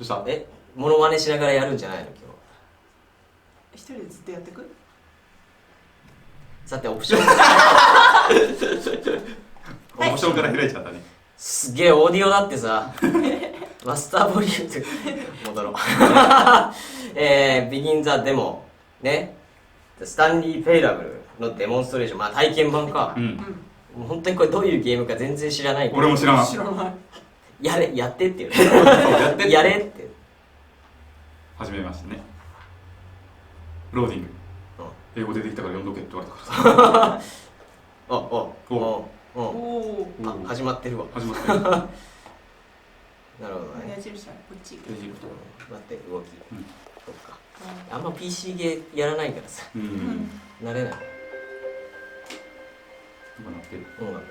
うした？モノマネしながらやるんじゃないの今一人でずっとやってく？日。さてオプションオプションから開いちゃったね。すげえオーディオだってさマスターボリュームって戻ろうBegin the Demo ね、スタンリー・ペイラブルのデモンストレーション、まあ体験版か、もう本当にこれどういうゲームか全然知らないから。俺も知らない。やってって言うねやれって始めましたね。ローディング、英語出てきたから読んどけって言われたからさ。始まってるわ。始まってる。なるほどね。矢印はこっち。待って動き、そっか。あんま PC ゲーやらないからさ、慣れない。今なってる。音楽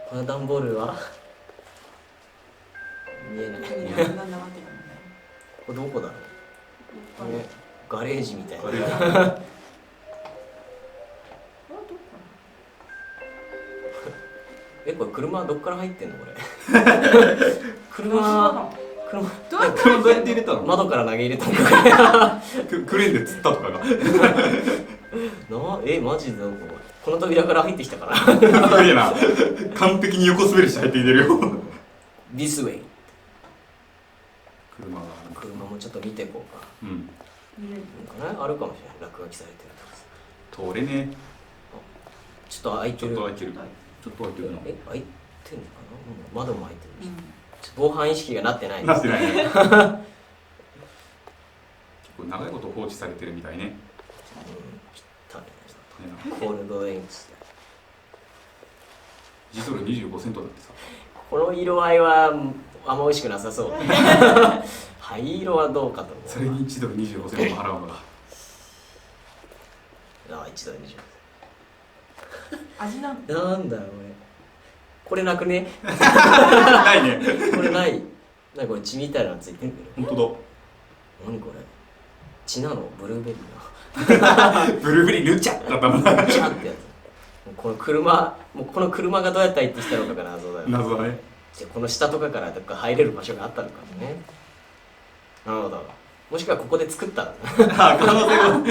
この段ボールは見えない。これどこだろう、ね、ガレージみたいな。これ車どっから入ってんのこれ車どうやって入れたの？窓から投げ入れたのかクレーンで釣ったとかがマジでこの扉から入ってきたからすげえな。完璧に横滑りして入ってきてるよ。This way。 車もちょっと見ていこうか。見れるかな、あるかもしれない。落書きされてる通れね。ちょっと開いてる。ちょっと開いてるな。開いてるのかな、窓も開いてるし、防犯意識がなってない。なってないね。結構長いこと放置されてるみたいね。コールドレインス1ドル25セントだってさ。この色合いはあんま美味しくなさそう。灰色はどうかと思う。それに1ドル25セントも払うのだ。1ドル25セント。味なんだろうね。これなくね？ないね。これない。これ血みたいなのついてるけど。本当だ。何これ？血なの？ブルーベリーな。ブルーベリールチャだったもん。ルチャってやつ。この車がどうやって入ってきたのかが謎だよ。謎だね。じゃこの下とかからどっか入れる場所があったのかもね。なるほど。もしくはここで作ったの。可能性が。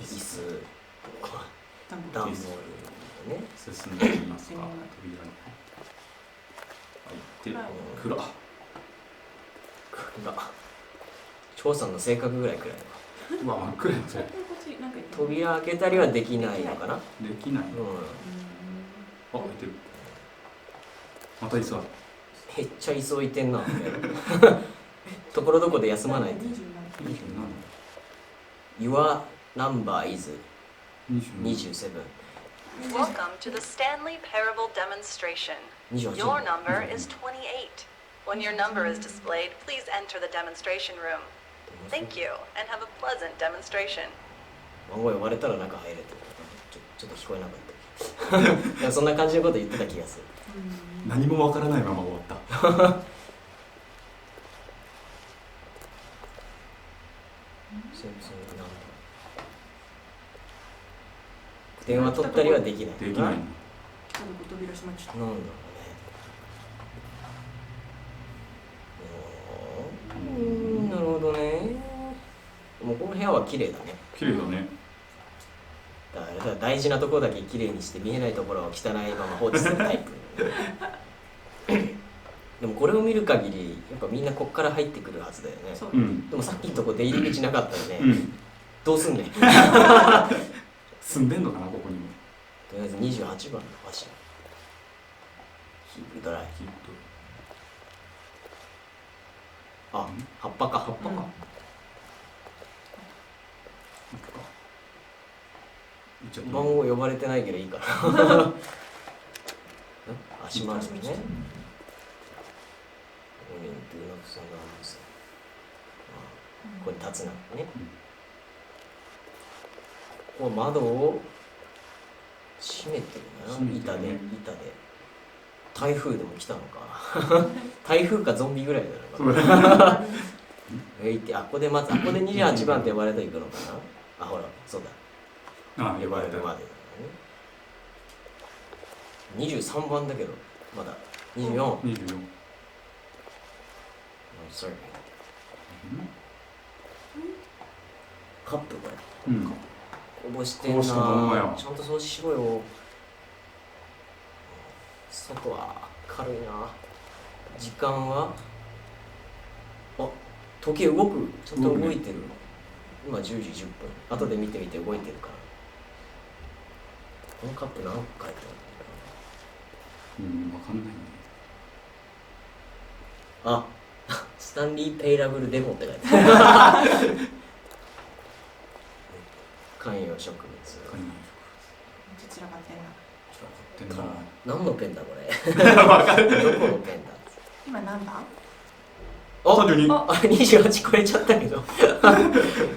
椅子、ダンボールね。進んでみますか。扉に入って暗。張さんの性格ぐらい暗いの。真っ暗やそれ。扉開けたりはできないのかな。できない。開いてる。また椅子ある。めっちゃ椅子置いてんな。ところどこで休まない。Your number is 27. Welcome to the Stanley Parable demonstration. Your number is 28. When your number is displayed, please enter the demonstration room. Thank you, and have a pleasant demonstration. 番号呼ばれたら中入れってちょっと聞こえなかった。そんな感じのこと言ってた気がする。何もわからないまま終わった。電話取ったりはできない。できない。扉閉まっちゃった。なんだろうね。なるほどね。もうこの部屋は綺麗だね。綺麗だね。だから大事なところだけ綺麗にして見えないところは汚いまま放置するタイプ。でもこれを見る限りやっぱみんなこっから入ってくるはずだよね。でもさっきのとこ出入り口なかったよね。どうすんねん。住んでんのかなここにも。とりあえず28番の柱。ヒープドライ。あ、葉っぱか。葉っぱか。番号呼ばれてないけどいいかな。足回りね。ここに立つなね。ここ窓を閉めてるな。板で。台風でも来たのか。台風かゾンビぐらいだな。ここで待つ。ここで28番って呼ばれたら行くのかな。あ、ほら、そうだ。呼ばれたまでだね。23番だけどまだ24。24。sorry。カップこれ。うん。こぼしてんな。こぼしたまんまやちゃんと掃除しろよ。外は軽いな。時間はあ、時計動く。ちゃんと動いてる。今10時10分。後で見てみて動いてるから。このカップ何個書いてあるうん、わかんないね。あ、スタンリー・ペイラブルデモって書いてある。観葉植物。実らがってんな。ってんな。何のペンだこれ。わかる。どこのペンだ。今何番？あ、32。あ、28超えちゃったけど。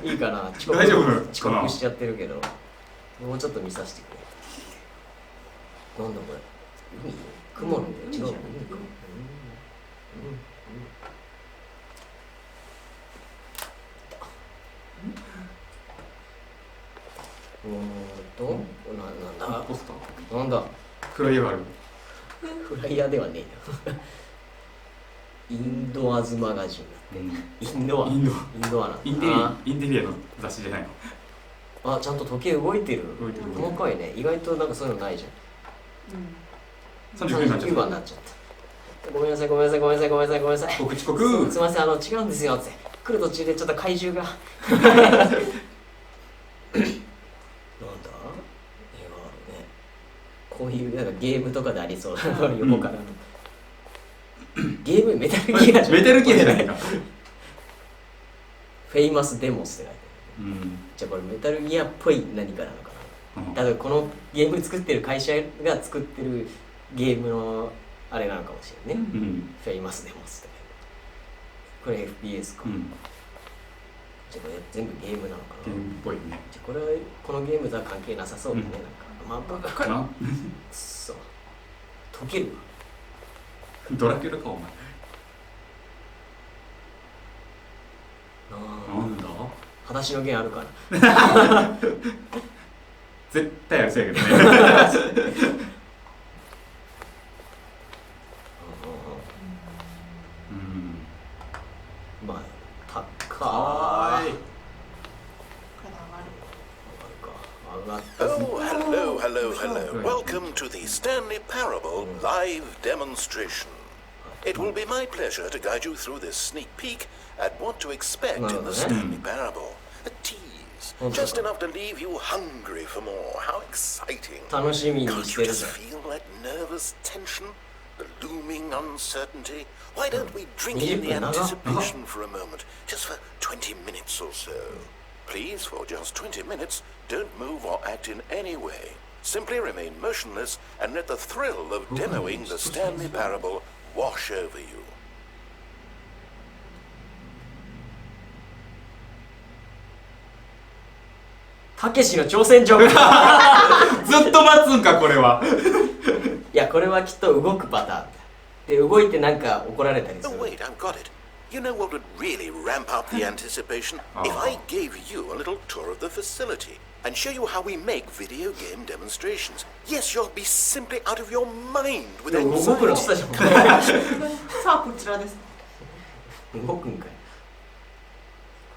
いいかな。遅大丈夫遅刻しちゃってるけど。もうちょっと見させてくれ。なんだこれ。海？雲の上。違う。海か。なんだポスター。なんだフライヤーある。フライヤーではねえよ。インドアズマガジンだって。インドアなんだ。インテリアの雑誌じゃないの。あ、ちゃんと時計動いてる。動いてる。細かいね。意外となんかそういうのないじゃん。39番になっちゃった。ごめんなさい。遅刻。すいません、違うんですよって。来る途中でちょっと怪獣が。なんだ？絵があるね。こういうなんかゲームとかでありそうな横からの。ゲームメタルギアじゃん。メタルギアじゃないか。フェイマスデモスって書いてある。うん。じゃあこれメタルギアっぽい何かなのかな。だからこのゲーム作ってる会社が作ってるゲームのあれなのかもしれないね。うん。フェイマスデモスってこれ FPS か。うん。じゃあこれ全部ゲームなのかな。ゲームっぽいね。じゃあこれこのゲームとは関係なさそうだね。なんかかな。そう。溶けるわ。ドラキュラかお前。なんだ？裸足の弦あるから。絶対あるせやけどね。うん。まあ高い。Oh, hello. Welcome to the Stanley Parable live demonstration. It will be my pleasure to guide you through this sneak peek at what to expect in the Stanley Parable. A tease, just enough to leave you hungry for more. How exciting. 楽しみに Can't し you てる just ぜ。 feel that nervous tension? The looming uncertainty? Why don't we drink in the anticipation for a moment, just for 20 minutes or so? Please, for just 20 minutes, don't move or act in any way. Simply remain motionless and let the thrill of demoing the Stanley Parable wash over you. たけしの挑戦状。ずっと待つんかこれは。いや、これはきっと動くパターンだ。で、動いてなんか怒られたりす Oh, る。 wait, I've got it. You know what would really ramp up the anticipation? If I gave you a little tour of the facility and show you how we make video game demonstrations. Yes, you'll be simply out of your mind with 動くの anxiety. したじゃん。さあこちらです。動くんかい。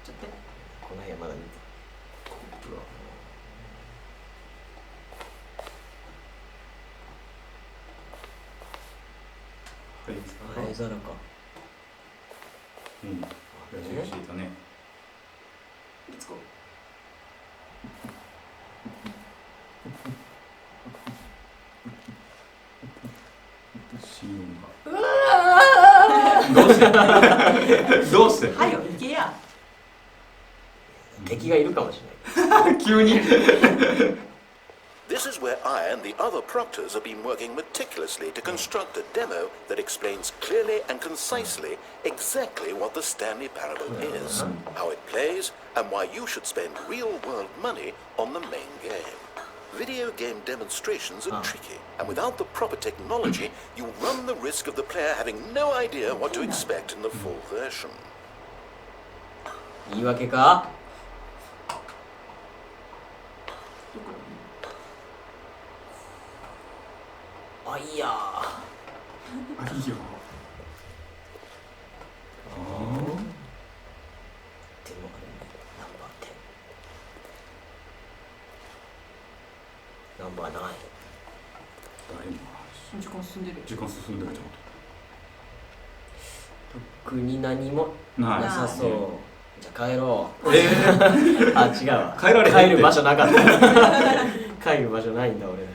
ちょっとこの辺まだ見て。コップは。青皿か。うん。矢印だね。レッツゴー。シーンが。どうして？どうして？はいよ、行けや。敵がいるかもしれない。急に。 This is where I and the other proctors have been working meticulously to construct a demo that explains clearly and concisely exactly what the Stanley Parable is, how it plays, and why you should spend real-world money on the main game. Video game demonstrations are tricky, and without the proper technology, you run the risk of the player having no idea what to expect in the full version. 言い訳か？あいやあいいよ。でもあれね、ナンバー9。だいぶ時間進んでる。時間進んでるちゃん特に何もと。ななさそう。じゃあ帰ろう。あ、違うわ。帰られへんって帰る場所なかった。帰る場所ないんだ俺。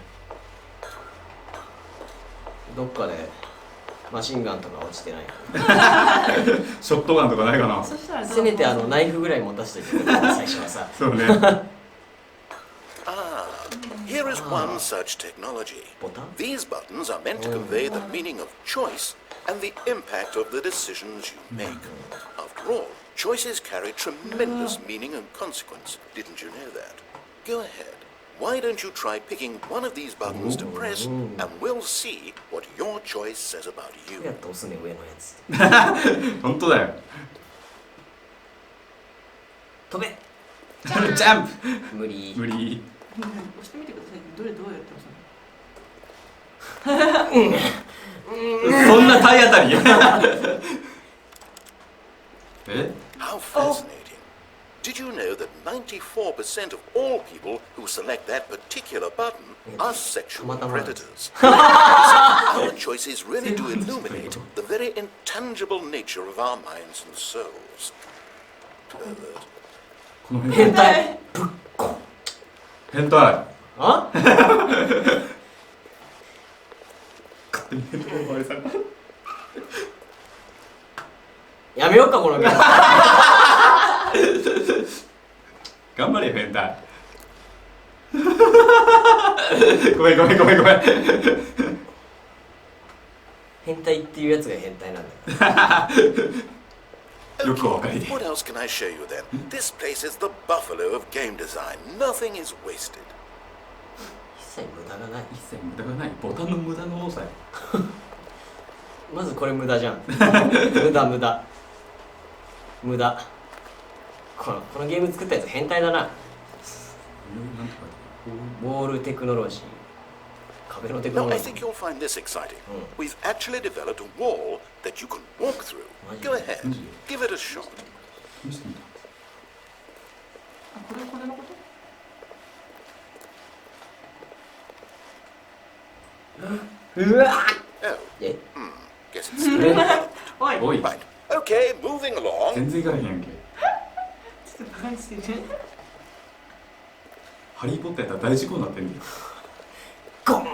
どっかでマシンガンとか落ちてない。ショットガンとかないかな。そしたらせめてナイフぐらい持たせてくれる最初はさ。そうね。Here is one such technology. ボタン These buttons are meant to convey the meaning of choice and the impact of the decisions you make. After all, choices carry tremendous meaning and consequence. Didn't you know that? Go ahead. Why don't you try picking one of these buttons to press, and we'll see what your choice says about どう you. やって押すね上のやつ。本当だよ。飛べ。ジャンプ。無理。無理。押してみてください。どうやって押すの？そんな体当たり。え？ How fascinating. Did you know that 94% of all people who select that particular button are sexual predators? Our choices really do illuminate the very intangible nature of our minds and souls. Pervert. この辺変態。ぶっこ。変態。あ？やめようかこのゲーム。頑張れよ変態。ごめん。変態っていうやつが変態なんだよ。よくお分かりで。 What else can I show you then? This place is the buffalo of game design. Nothing is wasted. 一切無駄がない。一切無駄がない。ボタンの無駄の多さよ。まずこれ無駄じゃん。無駄。このゲーム作ったやつ変態だな。ウォールテクノロジー。壁のテクノ Now, ロ I ジ think ー。 you'll find this exciting. We've actually developed a wall that you can walk through. Go ahead. Give it a shot. 見せてみた。あ、これのこと？うわ Oh, え guess it's still. おい、おい。 Right. Okay, moving along. 全然いかへんやんけ。ちょっとバカにしてる。ハリー・ポッターやったら大事故になってんねん。ゴーン。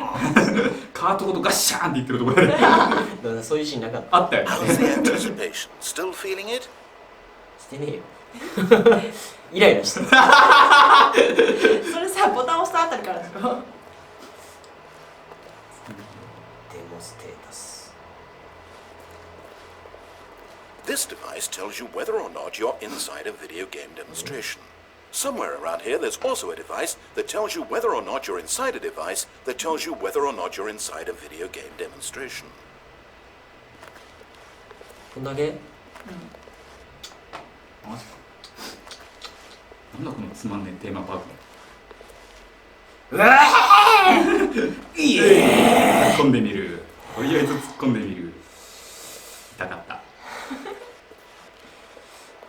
カートごとガッシャーンって言ってるところで。そういうシーンなかった。あったよ。 How's the anticipation? Still feeling it? してねえよ。イライラしてる。それさ、ボタン押したあたりからでしょ。デモステータス。 This device tells you whether or not you're inside a video game demonstration. Somewhere around here, there's also a device that tells you whether or not you're inside a device that tells you whether or not you're inside a video game demonstration. こんだけ？マジか。なんだこのつまんねえテーマパーク。うわー！イエ突っ込んでみる。とりあえず突っ込んでみる。痛かった。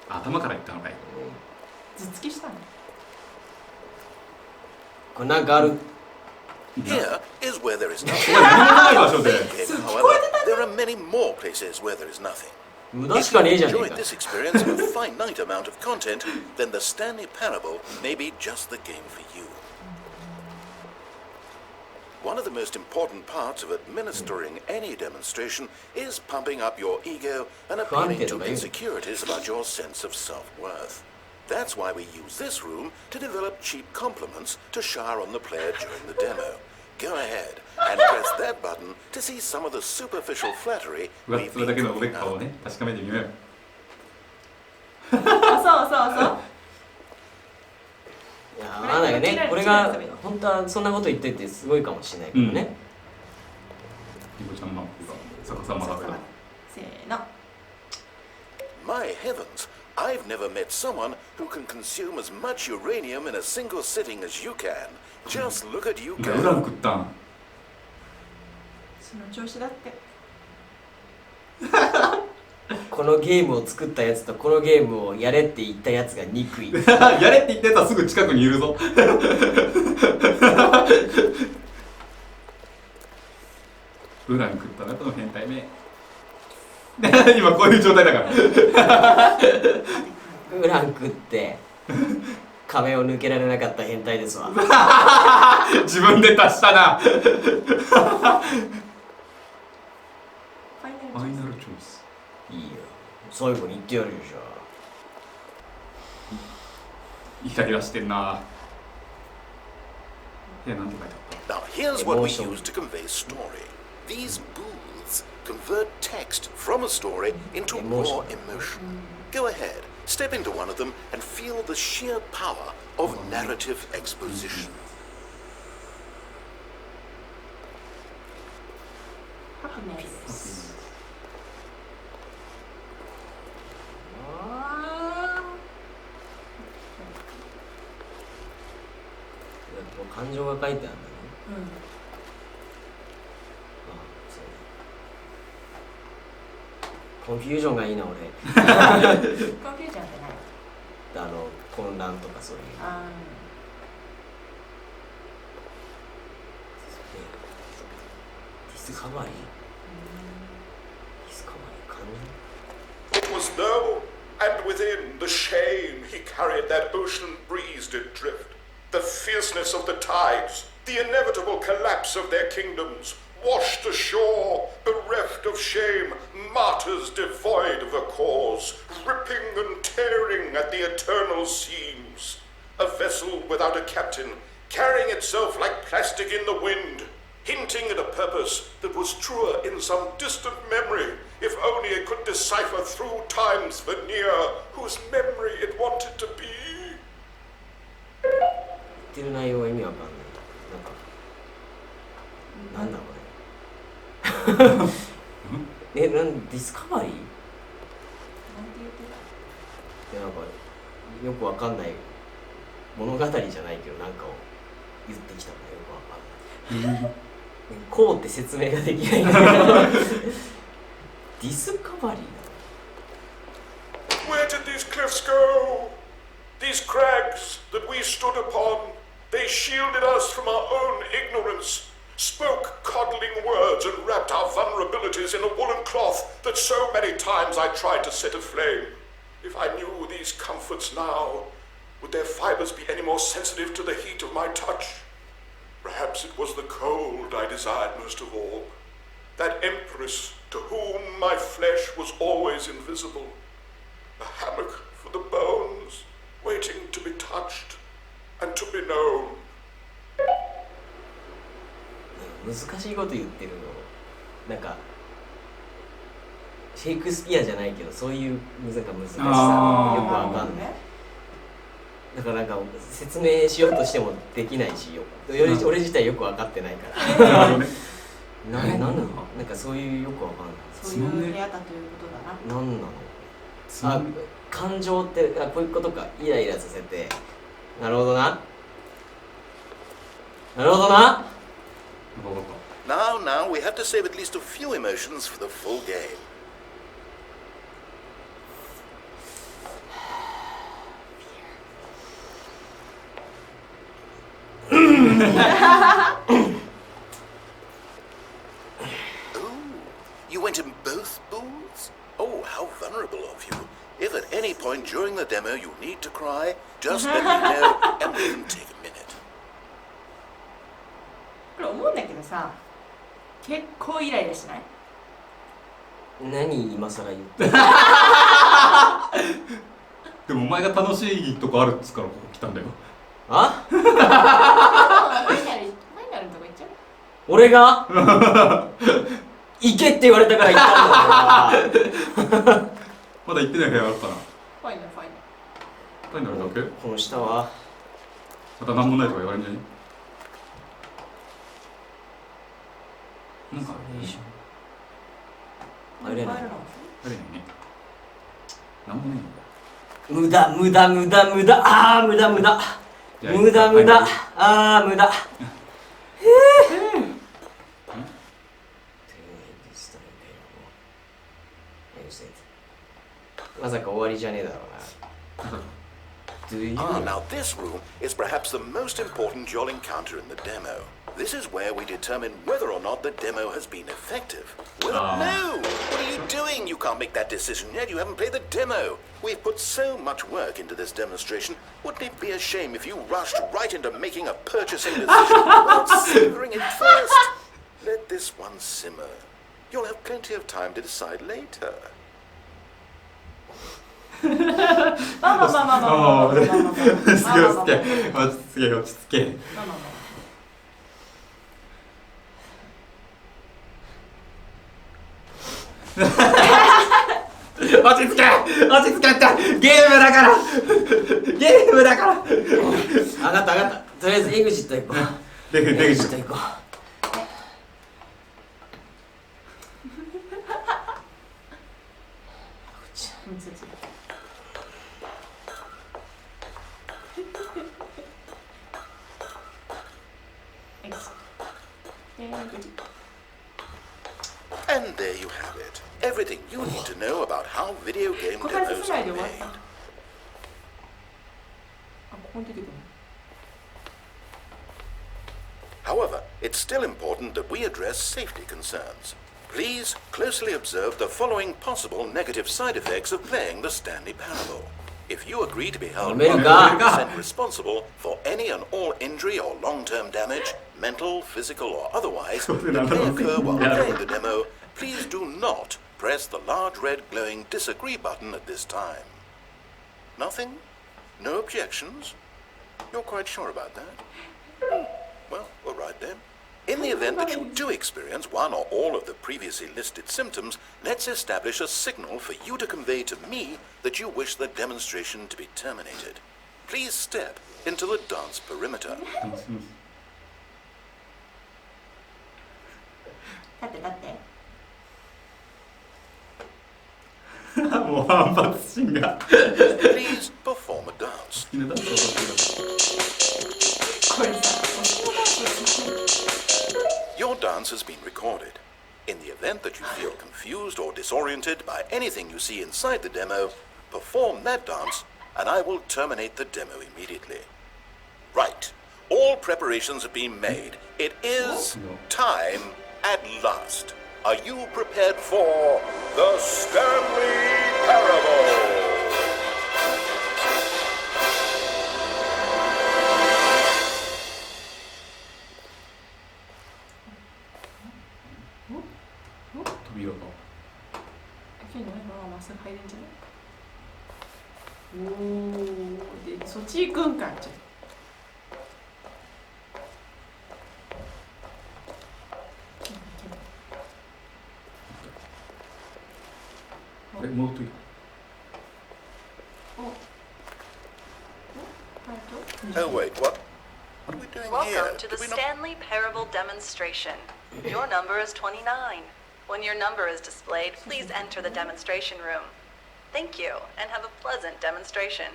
頭からいったのかい。頭突きしたの。これなんかある。 Here is where there is こ nothing. れ何もない場所で。 However, there are many more places where there is nothing. 無駄しかねえじゃねえ Enjoyed か。 this experience of a finite amount of content, then the Stanley Parable may be just the game for you. One of the most important parts of administering any demonstration is pumping up your ego and appealing to insecurities about your sense of self-worth. That's why we use this room to develop cheap compliments to shower on the player during the demo. Go ahead and press that button to see some of the superficial flattery 上っ we've 面だ been けのおでっ cooking かを up. ね、確かめてみようよ。そう。いやわかんないよね。これが本当はそんなこと言っててすごいかもしれないけどね。ニコちゃんマップが逆さまだけど。せーの。 My heavens, I've never met someone who can consume as much uranium in a single sitting as you can. Just look at you ウラン go. 食ったん。その調子だってこのゲームを作ったやつとこのゲームをやれって言ったやつが憎い。やれって言ったやつはすぐ近くにいるぞ。ウラン食ったらこの変態め。今こういう状態だからウラン食って壁を抜けられなかった変態ですわ。自分で足したな。フファイナルァイナルチョイス。いいよ、最後に言ってやるよ。じゃイライラしてんな。なんて書いてあっ Now, here's what we use to convey story. These booths convert text from a story into raw emotion. Go ahead, step into one of them and feel the sheer power of narrative exposition. ハピネス。感情が書いてあるんだね。コンフュージョンがいいな俺。コンフュージョンって何？混乱とかそういう。ディスカバリー。ディスカバリー感情。 It was though, and within the shame he carried that ocean breeze did drift, the fierceness of the tides, the inevitable collapse of their kingdoms, washed ashore, bereft of shame, martyrs devoid of a cause, ripping and tearing at the eternal seams. A vessel without a captain, carrying itself like plastic in the wind, hinting at a purpose that was truer in some distant memory, if only it could decipher through time's veneer whose memory it wanted to be. 言ってる内容は意味わかんない。なんだこれ。ディスカバリー？なんて言ってた？なんかよくわかんない物語じゃないけどなんかを言ってきたのがよくわかんない。こうって説明ができないんだけど。ディスカバリーだ。 Where did these cliffs go? These crags that we stood upon, they shielded us from our own ignorance, spoke coddling words and wrapped our vulnerabilities in a woolen cloth that so many times I tried to set aflame. If I knew these comforts now, would their fibers be any more sensitive to the heat of my touch? Perhaps it was the cold I desired most of all, that empress to whom my flesh was always invisible, a hammock for the bones, waiting to be touched and to be known. 難しいこと言ってるの。なんかシェイクスピアじゃないけどそういう難しさよくわかんない。だからなんか説明しようとしてもできないし、俺自体よく分かってないから。なんなの？なんかそういうよくわかんない。そういう部屋だということだな。なんなの？あ、感情ってこういうことか。イライラさせて。なるほどな。なるほどな。Now, we have to save at least a few emotions for the full game. You went in both booths? Oh, how vulnerable of you. If at any point during the demo you need to cry, just let me know and we can take a minute. これ思うんだけどさ、結構イライラしない？何今更言ってでもお前が楽しいとこあるっつからここ来たんだよ。あ？ファイナルのとこ行っちゃう？俺が行けって言われたから行ったんだよ。まだ行ってない部屋あるかな。ファイナル。ファイナルだけ？この下はまた何もないとか言われんじゃね？なんか入れない。入れないね。なんもないんだ。無駄。ああ無駄。無駄。ああ無駄。まさか終わりじゃねえだろうな。Ah, now this room is perhaps the most important you'll encounter in the demo. This is where we determine whether or not the demo has been effective. Well, no! What are you doing? You can't make that decision yet. You haven't played the demo. We've put so much work into this demonstration. Wouldn't it be a shame if you rushed right into making a purchasing decision without savoring it first? Let this one simmer. You'll have plenty of time to decide later. まあまあまあまあまあまあまあまあまあまあまあまあまあ落ち着け落ち着け。まあまあまあ落ち着け落ち着けってゲームだからゲームだから。上がった上がった。とりあえずエグジット行こう。エグジット行こう。And there you have it. Everything you need to know about how video game ここから進 demos めない are で終わっ made. た。あ、ここに出てくる。 However, it's still important that we address safety concerns. Please closely observe the following possible negative side effects of playing the Stanley Parable. If you agree to be held 100% responsible for any and all injury or long-term damage, mental, physical, or otherwise, that may occur while playing the demo, please do not press the large red glowing disagree button at this time. Nothing? No objections? You're quite sure about that? Well, all right then. In the event that you do experience one or all of the previously listed symptoms, let's establish a signal for you to convey to me that you wish the demonstration to be terminated. Please step into the dance perimeter. 立って立って。もう反発心が。 Please perform a dance. これさ、お尻のダンスする。 Your dance has been recorded. In the event that you feel confused or disoriented by anything you see inside the demo, perform that dance and I will terminate the demo immediately. Right. All preparations have been made. It is time at last. Are you prepared for the Stanley Parable?すぐ入るんじゃない？おお、でそっち行くんかちょっと。戻っといい。 Oh wait, what? What are we doing here? Welcome to the Stanley Parable demonstration. Your number is 29. When your number is displayed, please enter the demonstration room. Thank you, and have a pleasant demonstration.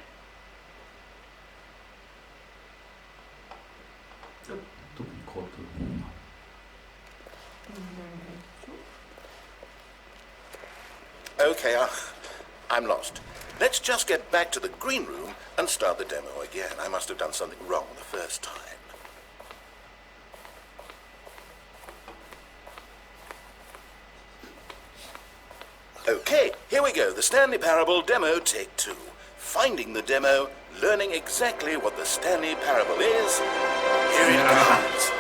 Okay, I'm lost. Let's just get back to the green room and start the demo again. I must have done something wrong the first time. Okay, here we go. The Stanley Parable demo, take 2. Finding the demo, learning exactly what the Stanley Parable is. Here it comes.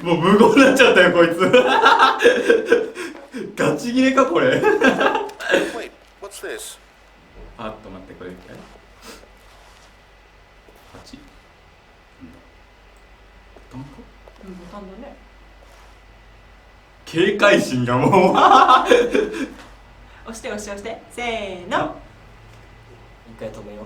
もう無言になっちゃったよこいつ。ガチ切れかこれ。 Wait, what's this? あっと待ってこれ一回。8。ボタンか？うん、ボタンだね。警戒心がもう。押して押して押して。せーの。一回止めよう。